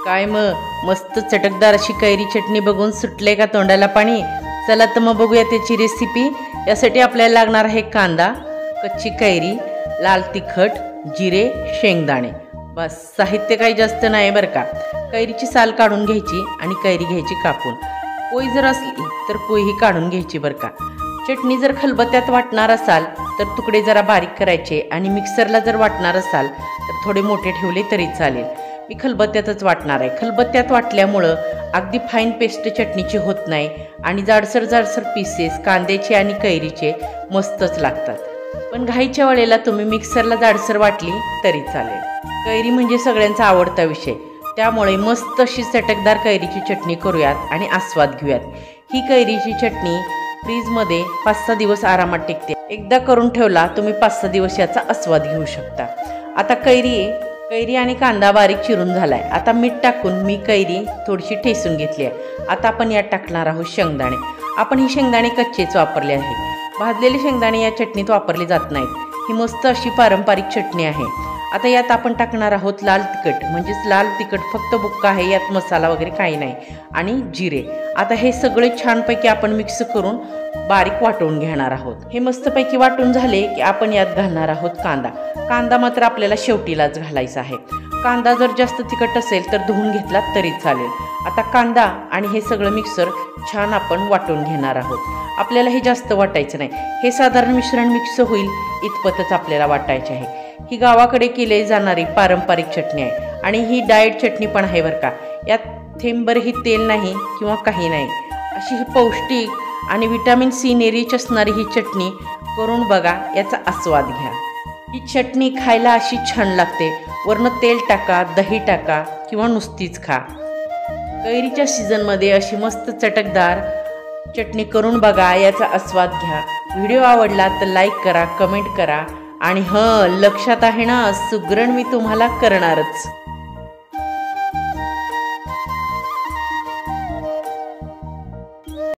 काय मस्त चटकदार अशी कैरी चटणी बघून सुटले का तोंडाला पाणी। चला तर मग बघूया त्याची रेसिपी। यासाठी आपल्याला लागणार आहे कांदा, कच्ची कैरी, लाल तिखट, जिरे, शेंगदाणे। बस, साहित्य काही जास्त नाही बरं का। कैरीची साल काढून घ्यायची आणि कैरी घ्यायची कापून। पोई जर असली तर पोईही काढून घ्यायची बरं का। चटणी जर खलबत्त्यात वाटणार असाल तर तुकडे जरा बारीक करायचे आणि मिक्सरला जर वाटणार असाल तर थोडे मोठे ठेवले तरी चालेल। मी खलबत्त्यातच वाटणार आहे। खलबत्त्यात वाटल्यामुळं अगदी फाईन पेस्ट चटणीची होत नाही आणि जाडसर पीसेस कांद्याचे आणि कैरीचे मस्तच लागतात। पण घाईच्या वेळेला तुम्ही मिक्सरला जाडसर वाटली तरी चालेल। कैरी म्हणजे सगळ्यांचा आवडता विषय, त्यामुळे मस्त अशी चटकदार कैरीची चटणी करूयात आणि आस्वाद घेऊयात। ही कैरीची चटणी फ्रीजमध्ये 5-6 दिवस आरामात टिकते। एकदा करून ठेवला तुम्ही 5-6 दिवस याचा आस्वाद घेऊ शकता। आता कैरी आणि कांदा बारीक चिरून झालाय। आता मीठ टाकून मी कैरी थोडीशी ठेसून घेतली आहे। आता आपण यात टाकणार आहोत शेंगदाणे। आपण ही शेंगदाणे कच्चेच वापरले आहे, भाजलेले शेंगदाणे या चटणीत वापरले जात नाहीत। ही मस्त अशी पारंपरिक चटणी आहे। आता यात आपण टाकणार आहोत लाल तिखट, म्हणजेच लाल तिखट फक्त बुक्का आहे, यात मसाला वगैरे काही नाही, आणि जिरे। आता हे सगळे छानपैकी आपण मिक्स करून बारीक वाटून घेणार आहोत। हे मस्तपैकी वाटून झाले की आपण यात घालणार आहोत कांदा मात्र आपल्याला शेवटीलाच घालायचा आहे। कांदा जर जास्त तिखट असेल तर धुवून घेतला तरी चालेल। आता कांदा आणि हे सगळं मिक्सर छान आपण वाटून घेणार आहोत। आपल्याला हे जास्त वाटायचं नाही, हे साधारण मिश्रण मिक्स होईल इतपतच आपल्याला वाटायचे आहे। ही गावाकडे केली जाणारी पारंपरिक चटणी आहे आणि ही डाएट चटणी पण आहे बरं का। यात थेंबरही तेल नाही किंवा काही नाही। अशी ही पौष्टिक आणि व्हिटॅमिन सी ने रिच असणारी ही चटणी करून बघा, याचा आस्वाद घ्या। ही चटणी खायला अशी छान लागते। वरनं तेल टाका, दही टाका किंवा नुसतीच खा। कैरीच्या सीझनमध्ये अशी मस्त चटकदार चटणी करून बघा, याचा आस्वाद घ्या। व्हिडिओ आवडला तर लाईक करा, कमेंट करा आणि लक्षात आहे ना, सुगरण मी तुम्हाला करणारच।